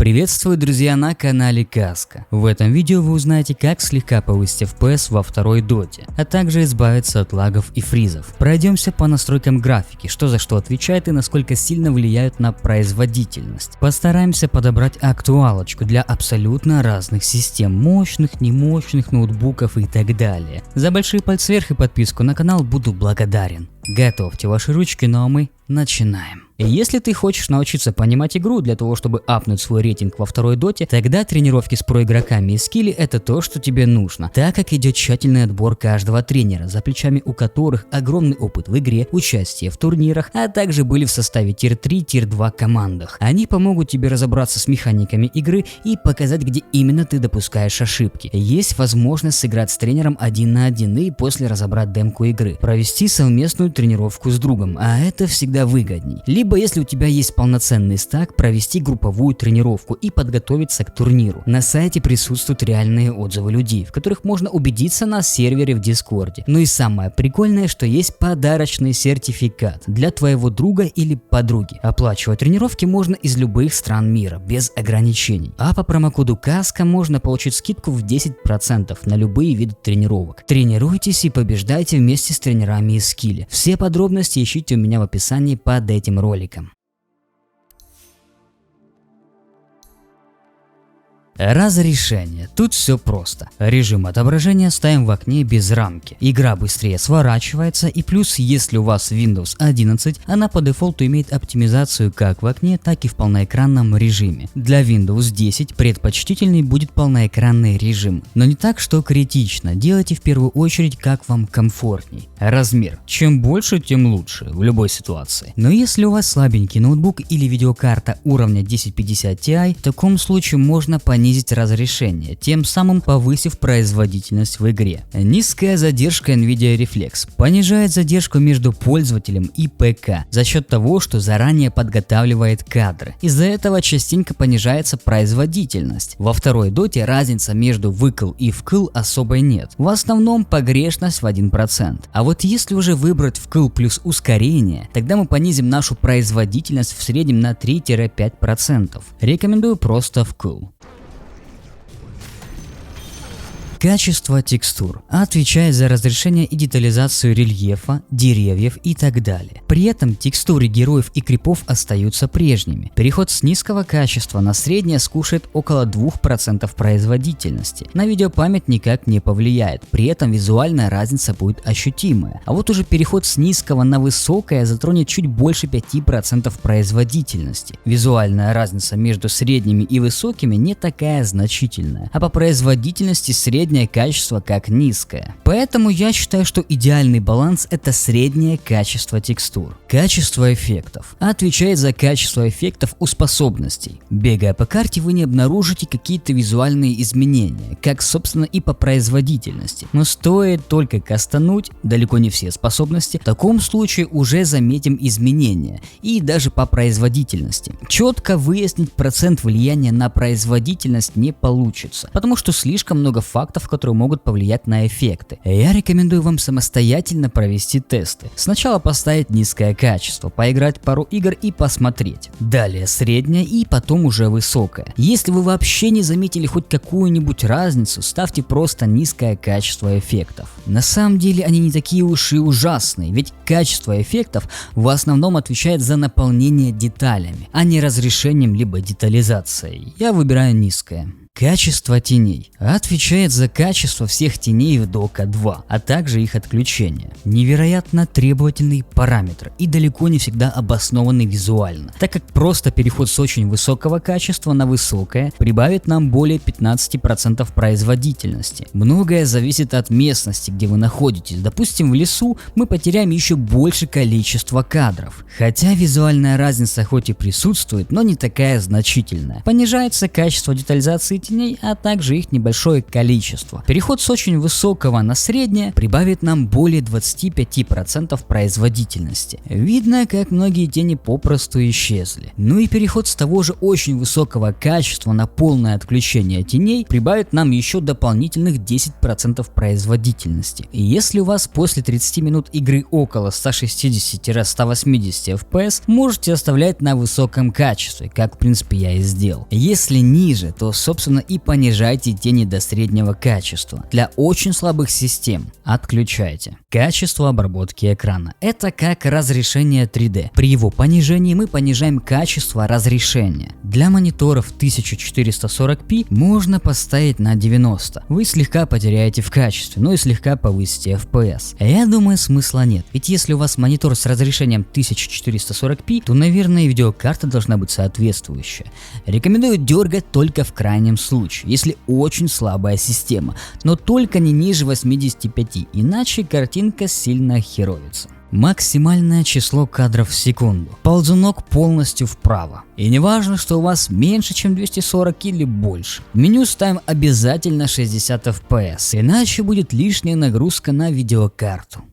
Приветствую, друзья, на канале Каска. В этом видео вы узнаете, как слегка повысить FPS во второй доте, а также избавиться от лагов и фризов. Пройдемся по настройкам графики, что за что отвечает и насколько сильно влияют на производительность. Постараемся подобрать актуалочку для абсолютно разных систем, мощных, немощных ноутбуков и так далее. За большие пальцы вверх и подписку на канал буду благодарен. Готовьте ваши ручки, ну а мы начинаем. Если ты хочешь научиться понимать игру для того, чтобы апнуть свой рейтинг во второй доте, тогда тренировки с проигроками и скилли — это то, что тебе нужно, так как идет тщательный отбор каждого тренера, за плечами у которых огромный опыт в игре, участие в турнирах, а также были в составе тир-3, тир-2 командах. Они помогут тебе разобраться с механиками игры и показать, где именно ты допускаешь ошибки. Есть возможность сыграть с тренером 1 на 1 и после разобрать демку игры, провести совместную тренировку с другом, а это всегда выгодней. Либо, если у тебя есть полноценный стак, провести групповую тренировку и подготовиться к турниру. На сайте присутствуют реальные отзывы людей, в которых можно убедиться на сервере в Дискорде. Ну и самое прикольное, что есть подарочный сертификат для твоего друга или подруги. Оплачивать тренировки можно из любых стран мира, без ограничений. А по промокоду Каска можно получить скидку в 10% на любые виды тренировок. Тренируйтесь и побеждайте вместе с тренерами из скилли. Все подробности ищите у меня в описании под этим роликом. Разрешение. Тут все просто. Режим отображения ставим в окне без рамки. Игра быстрее сворачивается, и плюс, если у вас Windows 11, она по дефолту имеет оптимизацию как в окне, так и в полноэкранном режиме. Для Windows 10 предпочтительный будет полноэкранный режим, но не так, что критично. Делайте в первую очередь, как вам комфортней. Размер. Чем больше, тем лучше в любой ситуации. Но если у вас слабенький ноутбук или видеокарта уровня 1050 Ti, в таком случае можно понизить разрешение, тем самым повысив производительность в игре. Низкая задержка NVIDIA Reflex понижает задержку между пользователем и ПК за счет того, что заранее подготавливает кадры. Из-за этого частенько понижается производительность. Во второй доте разница между вкл и вкл особой нет. В основном погрешность в 1%. А вот если уже выбрать вкл плюс ускорение, тогда мы понизим нашу производительность в среднем на 3-5%. Рекомендую просто вкл. Качество текстур отвечает за разрешение и детализацию рельефа, деревьев и так далее. При этом текстуры героев и крипов остаются прежними. Переход с низкого качества на среднее скушает около 2% производительности. На видеопамять никак не повлияет, при этом визуальная разница будет ощутимая. А вот уже переход с низкого на высокое затронет чуть больше 5% производительности. Визуальная разница между средними и высокими не такая значительная, а по производительности среднее качество как низкое. Поэтому я считаю, что идеальный баланс — это среднее качество текстур. Качество эффектов отвечает за качество эффектов у способностей. Бегая по карте, вы не обнаружите какие-то визуальные изменения, как собственно и по производительности. Но стоит только кастануть далеко не все способности, в таком случае уже заметим изменения и даже по производительности. Четко выяснить процент влияния на производительность не получится, потому что слишком много фактов, которые могут повлиять на эффекты. Я рекомендую вам самостоятельно провести тесты. Сначала поставить низкое качество, поиграть пару игр и посмотреть. Далее среднее и потом уже высокое. Если вы вообще не заметили хоть какую-нибудь разницу, ставьте просто низкое качество эффектов. На самом деле они не такие уж и ужасные, ведь качество эффектов в основном отвечает за наполнение деталями, а не разрешением либо детализацией. Я выбираю низкое. Качество теней отвечает за качество всех теней в Дока 2, а также их отключение. Невероятно требовательный параметр и далеко не всегда обоснованный визуально, так как просто переход с очень высокого качества на высокое прибавит нам более 15% производительности. Многое зависит от местности, где вы находитесь. Допустим, в лесу мы потеряем еще больше количества кадров. Хотя визуальная разница хоть и присутствует, но не такая значительная. Понижается качество детализации теней, а также их небольшое количество. Переход с очень высокого на среднее прибавит нам более 25% производительности. Видно, как многие тени попросту исчезли. Ну и переход с того же очень высокого качества на полное отключение теней прибавит нам еще дополнительных 10% производительности. И если у вас после 30 минут игры около 160-180 FPS, можете оставлять на высоком качестве, как в принципе я и сделал. Если ниже, то собственно и понижайте тени до среднего качества. Для очень слабых систем отключайте. Качество обработки экрана. Это как разрешение 3D. При его понижении мы понижаем качество разрешения. Для мониторов 1440p можно поставить на 90. Вы слегка потеряете в качестве, но и слегка повысите FPS. Я думаю, смысла нет. Ведь если у вас монитор с разрешением 1440p, то, наверное, и видеокарта должна быть соответствующая. Рекомендую дергать только в крайнем случае, если очень слабая система, но только не ниже 85, иначе картинка сильно херовится. Максимальное число кадров в секунду. Ползунок полностью вправо. И не важно, что у вас меньше, чем 240 или больше. В меню ставим обязательно 60 FPS, иначе будет лишняя нагрузка на видеокарту.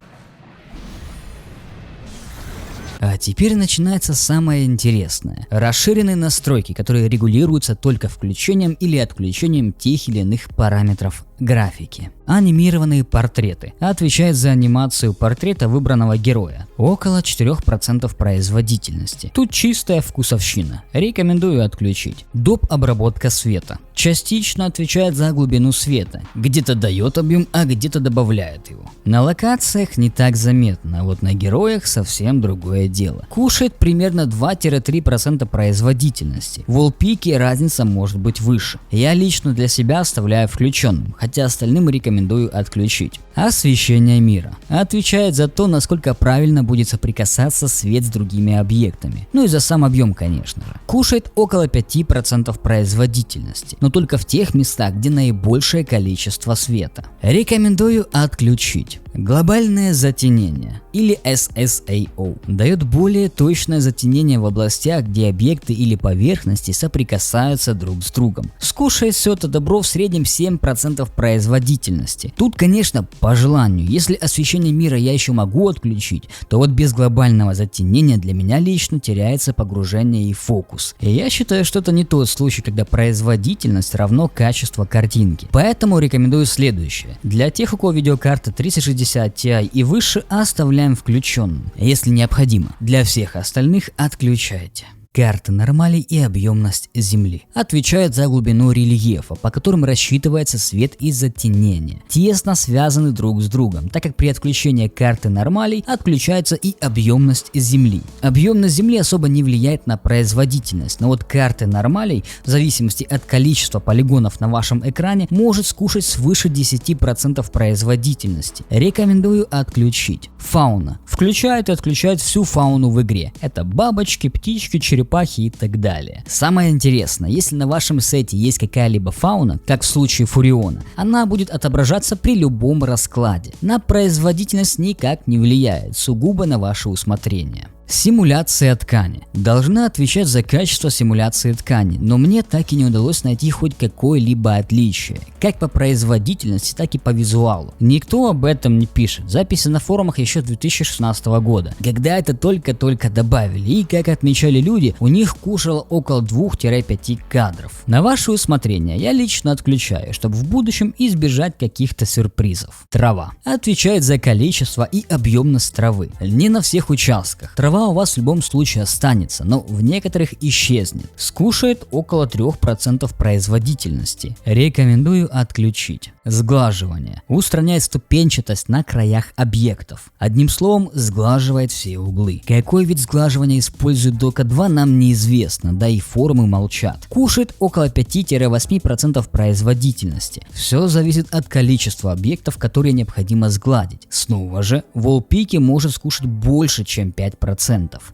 А теперь начинается самое интересное. Расширенные настройки, которые регулируются только включением или отключением тех или иных параметров графики. Анимированные портреты. Отвечает за анимацию портрета выбранного героя. Около 4% производительности. Тут чистая вкусовщина. Рекомендую отключить. Доп. Обработка света. Частично отвечает за глубину света. Где-то дает объем, а где-то добавляет его. На локациях не так заметно, а вот на героях совсем другое дело. Кушает примерно 2-3% производительности. В wallpeak разница может быть выше. Я лично для себя оставляю включенным, хотя остальным рекомендую отключить. Освещение мира. Отвечает за то, насколько правильно будет соприкасаться свет с другими объектами. Ну и за сам объем, конечно же. Кушает около 5% производительности, но только в тех местах, где наибольшее количество света. Рекомендую отключить. Глобальное затенение, или SSAO, дает более точное затенение в областях, где объекты или поверхности соприкасаются друг с другом. Скушает все это добро в среднем 7% производительности. Тут, конечно, по желанию. Если освещение мира я еще могу отключить, то вот без глобального затенения для меня лично теряется погружение и фокус. И я считаю, что это не тот случай, когда производительность равно качество картинки. Поэтому рекомендую следующее. Для тех, у кого видеокарта 3060 Ti и выше, оставляем включенным. Если необходимо. Для всех остальных отключайте. Карта нормалей и объемность Земли. Отвечает за глубину рельефа, по которым рассчитывается свет и затенение. Тесно связаны друг с другом, так как при отключении карты нормалей отключается и объемность Земли. Объемность Земли особо не влияет на производительность, но вот карты нормалей, в зависимости от количества полигонов на вашем экране, может скушать свыше 10% производительности. Рекомендую отключить. Фауна. Включает и отключает всю фауну в игре. Это бабочки, птички, черепахи и так далее. Самое интересное, если на вашем сете есть какая-либо фауна, как в случае Фуриона, она будет отображаться при любом раскладе. На производительность никак не влияет, сугубо на ваше усмотрение. Симуляция ткани. Должна отвечать за качество симуляции ткани, но мне так и не удалось найти хоть какое-либо отличие, как по производительности, так и по визуалу. Никто об этом не пишет. Записи на форумах еще 2016 года, когда это только-только добавили, и как отмечали люди, у них кушало около 2-5 кадров. На ваше усмотрение я лично отключаю, чтобы в будущем избежать каких-то сюрпризов. Трава. Отвечает за количество и объемность травы. Не на всех участках. Трава у вас в любом случае останется, но в некоторых исчезнет. Скушает около 3% производительности. Рекомендую отключить. Сглаживание. Устраняет ступенчатость на краях объектов. Одним словом, сглаживает все углы. Какой вид сглаживания использует Дока 2, нам неизвестно, да и форумы молчат. Кушает около 5-8% производительности. Все зависит от количества объектов, которые необходимо сгладить. Снова же, в wallpeak может скушать больше, чем 5%.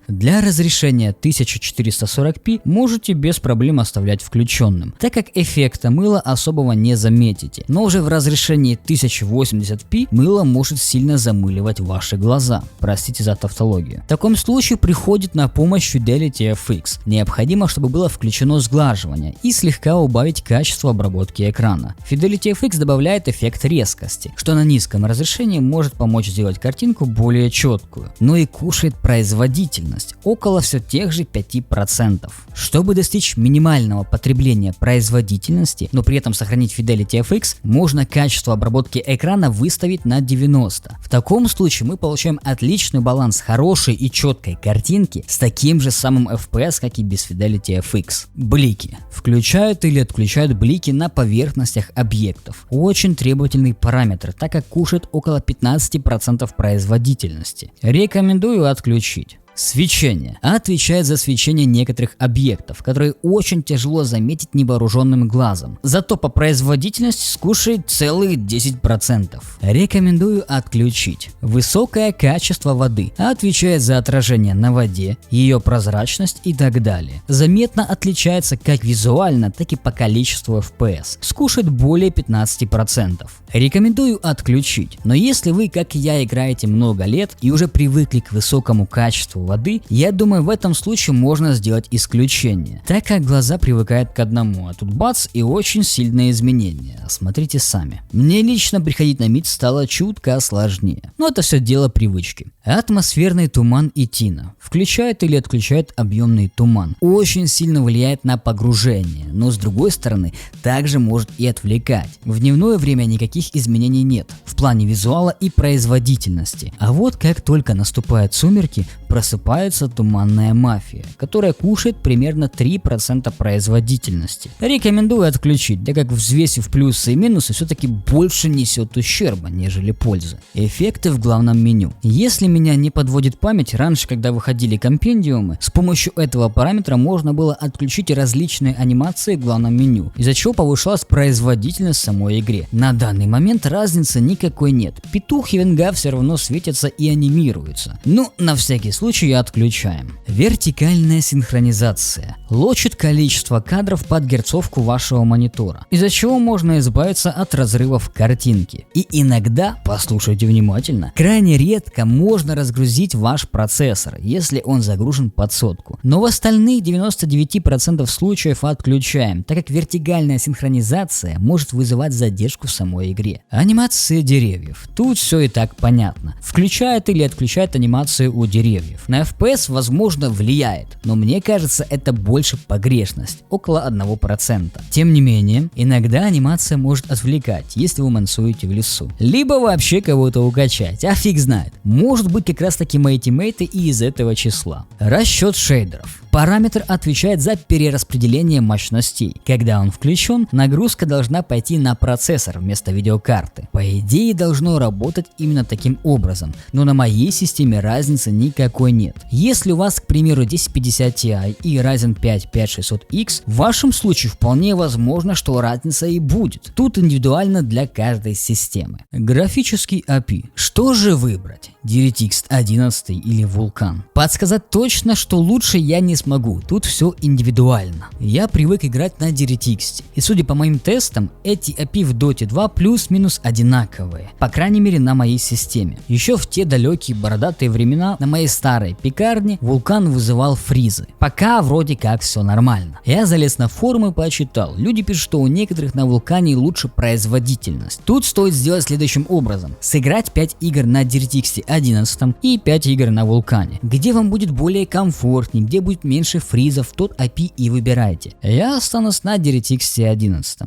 Для разрешения 1440p можете без проблем оставлять включенным, так как эффекта мыла особого не заметите. Но уже Даже в разрешении 1080p мыло может сильно замыливать ваши глаза. Простите за тавтологию. В таком случае приходит на помощь Fidelity FX. Необходимо, чтобы было включено сглаживание и слегка убавить качество обработки экрана. Fidelity FX добавляет эффект резкости, что на низком разрешении может помочь сделать картинку более четкую, но и кушает производительность около все тех же 5%. Чтобы достичь минимального потребления производительности, но при этом сохранить Fidelity FX, можно качество обработки экрана выставить на 90. В таком случае мы получаем отличный баланс хорошей и четкой картинки с таким же самым FPS, как и без Fidelity FX. Блики. Включают или отключают блики на поверхностях объектов. Очень требовательный параметр, так как кушает около 15% производительности. Рекомендую отключить. Свечение. Отвечает за свечение некоторых объектов, которые очень тяжело заметить невооруженным глазом. Зато по производительности скушает целых 10%. Рекомендую отключить. Высокое качество воды. Отвечает за отражение на воде, ее прозрачность и так далее. Заметно отличается как визуально, так и по количеству FPS. Скушает более 15%. Рекомендую отключить. Но если вы, как и я, играете много лет и уже привыкли к высокому качеству воды, я думаю, в этом случае можно сделать исключение, так как глаза привыкают к одному, а тут бац и очень сильные изменения. Смотрите сами. Мне лично приходить на МИД стало чутка сложнее, но это все дело привычки. Атмосферный туман и тина. Включает или отключает объемный туман. Очень сильно влияет на погружение, но с другой стороны также может и отвлекать. В дневное время никаких изменений нет в плане визуала и производительности. А вот как только наступают сумерки, просыпается туманная мафия, которая кушает примерно 3% производительности. Рекомендую отключить, так как взвесив плюсы и минусы все-таки больше несет ущерба, нежели пользы. Эффекты в главном меню. Если меня не подводит память, раньше, когда выходили компендиумы, с помощью этого параметра можно было отключить различные анимации в главном меню, из-за чего повышалась производительность самой игре. На данный момент разницы никакой нет. Петух и венга все равно светятся и анимируются. Ну, на всякий случай отключаем. Вертикальная синхронизация. Лочит количество кадров под герцовку вашего монитора, из-за чего можно избавиться от разрывов картинки. И иногда, послушайте внимательно, крайне редко можно разгрузить ваш процессор, если он загружен под сотку. Но в остальных 99% случаев отключаем, так как вертикальная синхронизация может вызывать задержку в самой игре. Анимация деревьев. Тут все и так понятно. Включает или отключает анимацию у деревьев. На FPS возможно влияет, но мне кажется, это больше погрешность, около 1%. Тем не менее, иногда анимация может отвлекать, если вы мансуете в лесу. Либо вообще кого-то укачать, а фиг знает. Может быть как раз таки мои тиммейты и из этого числа. Расчет шейдеров. Параметр отвечает за перераспределение мощностей. Когда он включен, нагрузка должна пойти на процессор вместо видеокарты. По идее должно работать именно таким образом, но на моей системе разницы никакой нет. Если у вас, к примеру, 1050 Ti и Ryzen 5 5600X, в вашем случае вполне возможно, что разница и будет. Тут индивидуально для каждой системы. Графический API. Что же выбрать? DirectX 11 или Vulkan? Подсказать точно, что лучше я не смогу, тут все индивидуально. Я привык играть на DirectX, и судя по моим тестам, эти API в Dota 2 плюс-минус одинаковые, по крайней мере на моей системе. Еще в те далекие бородатые времена на моей старой пекарне Vulkan вызывал фризы. Пока вроде как все нормально. Я залез на форумы и почитал, люди пишут, что у некоторых на Vulkan лучше производительность. Тут стоит сделать следующим образом: сыграть 5 игр на DirectX 11 и 5 игр на Vulkan. Где вам будет более комфортнее, где будет меньше фризов, тот API и выбирайте. Я останусь на DirectX 11.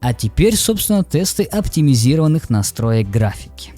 А теперь, собственно, тесты оптимизированных настроек графики.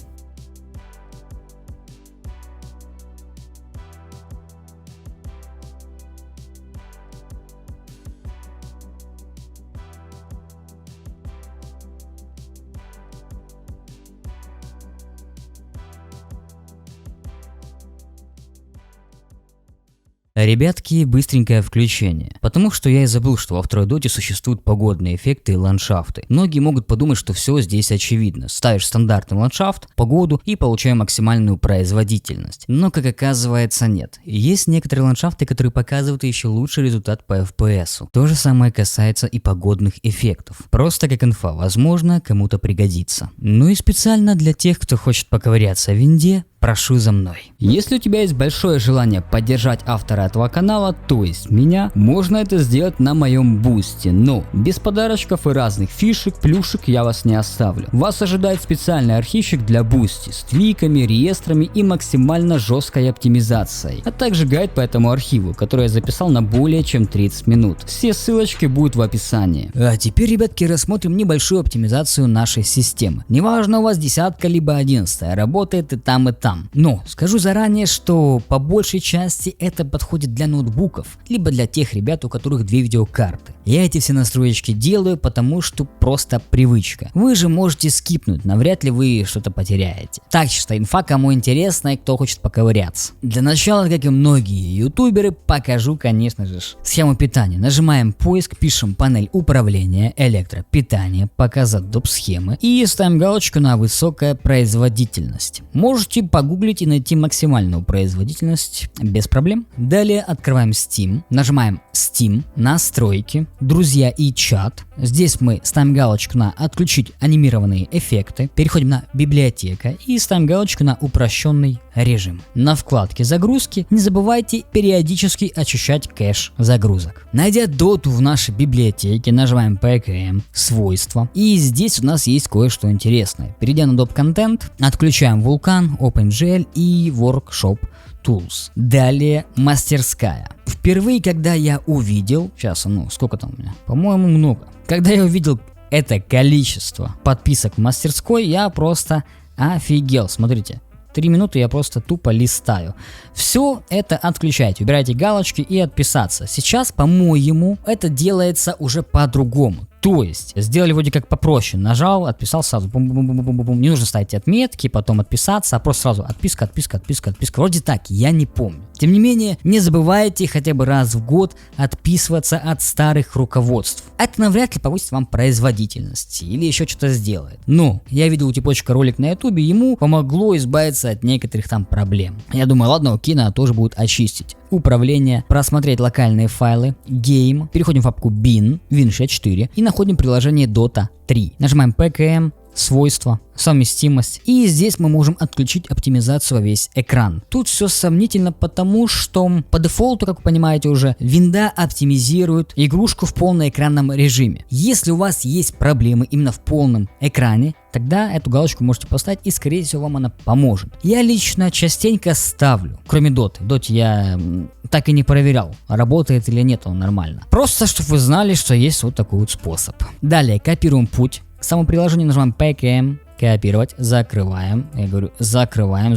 Ребятки, быстренькое включение. Потому что я и забыл, что во второй доте существуют погодные эффекты и ландшафты. Многие могут подумать, что все здесь очевидно. Ставишь стандартный ландшафт, погоду и получаешь максимальную производительность. Но, как оказывается, нет. Есть некоторые ландшафты, которые показывают еще лучший результат по FPS. То же самое касается и погодных эффектов. Просто как инфа, возможно, кому-то пригодится. Ну и специально для тех, кто хочет поковыряться в винде, прошу за мной. Если у тебя есть большое желание поддержать автора этого канала, то есть меня, можно это сделать на моем бусте, но без подарочков и разных фишек, плюшек я вас не оставлю. Вас ожидает специальный архивчик для бусти с твиками, реестрами и максимально жесткой оптимизацией, а также гайд по этому архиву, который я записал на более чем 30 минут. Все ссылочки будут в описании. А теперь, ребятки, рассмотрим небольшую оптимизацию нашей системы. Неважно, у вас 10 либо 11, работает и там, и там. Но скажу заранее, что по большей части это подходит для ноутбуков, либо для тех ребят, у которых 2 видеокарты. Я эти все настроечки делаю, потому что просто привычка. Вы же можете скипнуть, навряд ли вы что-то потеряете. Так, чисто инфа, кому интересно и кто хочет поковыряться. Для начала, как и многие ютуберы, покажу, конечно же, схему питания. Нажимаем поиск, пишем панель управления, электропитание, показать доп. Схемы и ставим галочку на высокая производительность. Можете погуглить и найти максимальную производительность без проблем. Далее открываем Steam, нажимаем Steam, настройки, друзья и чат. Здесь мы ставим галочку на отключить анимированные эффекты, переходим на библиотека и ставим галочку на упрощенный режим. На вкладке загрузки не забывайте периодически очищать кэш загрузок. Найдя доту в нашей библиотеке, нажимаем PKM, свойства, и здесь у нас есть кое-что интересное. Перейдя на доп. Контент, отключаем Vulkan, OpenGL и Workshop Tools. Далее мастерская. Впервые, когда я увидел, сейчас, сколько там у меня, по-моему, много. Когда я увидел это количество подписок в мастерской, я просто офигел. Смотрите. 3 минуты я просто тупо листаю. Все это отключайте, убирайте галочки и отписаться. Сейчас, по-моему, это делается уже по-другому. То есть, сделали вроде как попроще. Нажал, отписал сразу. Бум-бум-бум-бум-бум. Не нужно ставить отметки, потом отписаться, а просто сразу отписка, отписка, отписка, отписка. Вроде так, я не помню. Тем не менее, не забывайте хотя бы раз в год отписываться от старых руководств. Это навряд ли повысит вам производительность или еще что-то сделает. Но я видел у типочка ролик на ютубе, ему помогло избавиться от некоторых там проблем. Я думаю, ладно, окей, надо тоже будет очистить. Управление, просмотреть локальные файлы, Game, переходим в папку Bin, Win64 и находим приложение Dota 3. Нажимаем PKM, свойства, совместимость, и здесь мы можем отключить оптимизацию во весь экран. Тут все сомнительно, потому что по дефолту, как вы понимаете уже, винда оптимизирует игрушку в полноэкранном режиме. Если у вас есть проблемы именно в полном экране, тогда эту галочку можете поставить, и скорее всего вам она поможет. Я лично частенько ставлю, кроме доты. В доте я так и не проверял, работает или нет он нормально. Просто чтобы вы знали, что есть вот такой вот способ. Далее копируем путь. Само приложение нажимаем PKM, копировать, закрываем, я говорю закрываем,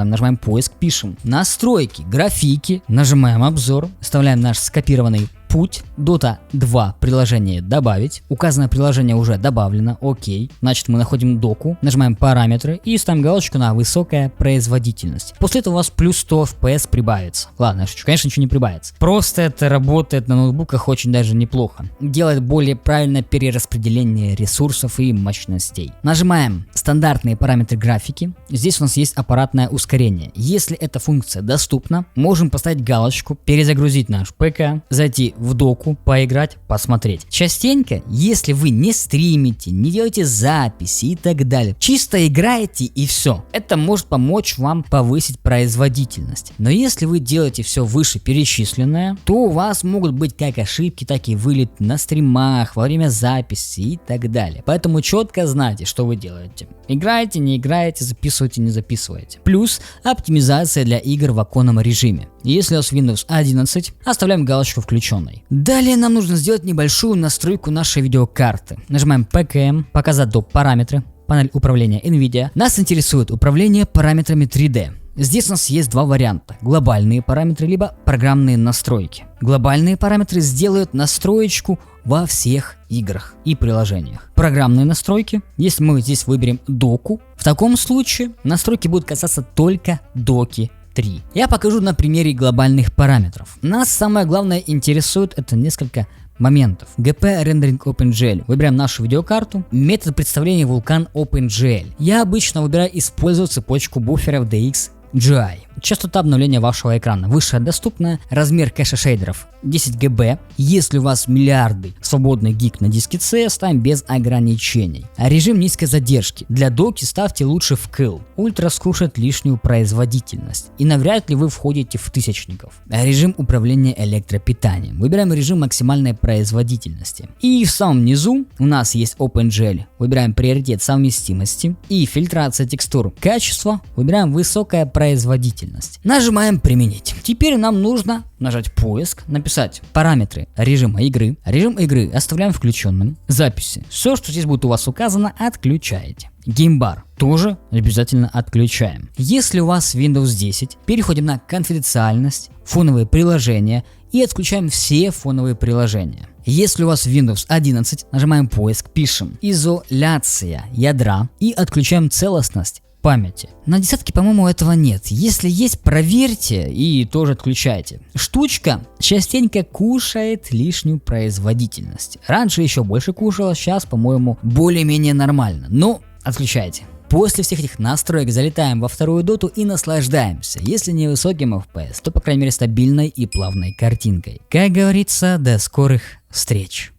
нажимаем поиск, пишем настройки, графики, нажимаем обзор, вставляем наш скопированный путь, Dota 2 приложение добавить, указанное приложение уже добавлено, окей, значит мы находим доку, нажимаем параметры и ставим галочку на высокая производительность. После этого у вас плюс 100 FPS прибавится. Ладно, я шучу, конечно, ничего не прибавится. Просто это работает на ноутбуках очень даже неплохо. Делает более правильное перераспределение ресурсов и мощностей. Нажимаем стандартные параметры графики. Здесь у нас есть аппаратное ускорение. Если эта функция доступна, можем поставить галочку, перезагрузить наш ПК, зайти в доку, поиграть, посмотреть. Частенько, если вы не стримите, не делаете записи и так далее, чисто играете и все, это может помочь вам повысить производительность. Но если вы делаете все вышеперечисленное, то у вас могут быть как ошибки, так и вылет на стримах, во время записи и так далее. Поэтому четко знайте, что вы делаете. Играете, не играете, записываете, не записываете. Плюс оптимизация для игр в оконном режиме. Если у вас Windows 11, оставляем галочку включенной. Далее нам нужно сделать небольшую настройку нашей видеокарты. Нажимаем PKM, показать доп. Параметры, панель управления NVIDIA. Нас интересует управление параметрами 3D. Здесь у нас есть два варианта: глобальные параметры, либо программные настройки. Глобальные параметры сделают настроечку во всех играх и приложениях. Программные настройки, если мы здесь выберем доку, в таком случае настройки будут касаться только доки 3. Я покажу на примере глобальных параметров. Нас самое главное интересует это несколько моментов. GP Rendering OpenGL. Выбираем нашу видеокарту. Метод представления Vulkan OpenGL. Я обычно выбираю использовать цепочку буферов DXGI. Частота обновления вашего экрана высшая доступная, размер кэша шейдеров 10 ГБ. Если у вас миллиарды свободных гиг на диске C, ставим без ограничений. Режим низкой задержки. Для доки ставьте лучше в kill. Ультра скушает лишнюю производительность. И навряд ли вы входите в тысячников. Режим управления электропитанием. Выбираем режим максимальной производительности. И в самом низу у нас есть OpenGL. Выбираем приоритет совместимости и фильтрация текстур. Качество. Выбираем высокая производительность. Нажимаем применить. Теперь нам нужно нажать поиск, написать параметры режима игры. Режим игры оставляем включенным. Записи. Все, что здесь будет у вас указано, отключаете. Геймбар тоже обязательно отключаем. Если у вас Windows 10, переходим на конфиденциальность, фоновые приложения и отключаем все фоновые приложения. Если у вас Windows 11, нажимаем поиск, пишем изоляция ядра и отключаем целостность памяти. На десятке, по-моему, этого нет. Если есть, проверьте и тоже отключайте. Штучка частенько кушает лишнюю производительность. Раньше еще больше кушала, сейчас, по-моему, более-менее нормально. Но отключайте. После всех этих настроек залетаем во вторую доту и наслаждаемся. Если не высоким FPS, то по крайней мере стабильной и плавной картинкой. Как говорится, до скорых встреч.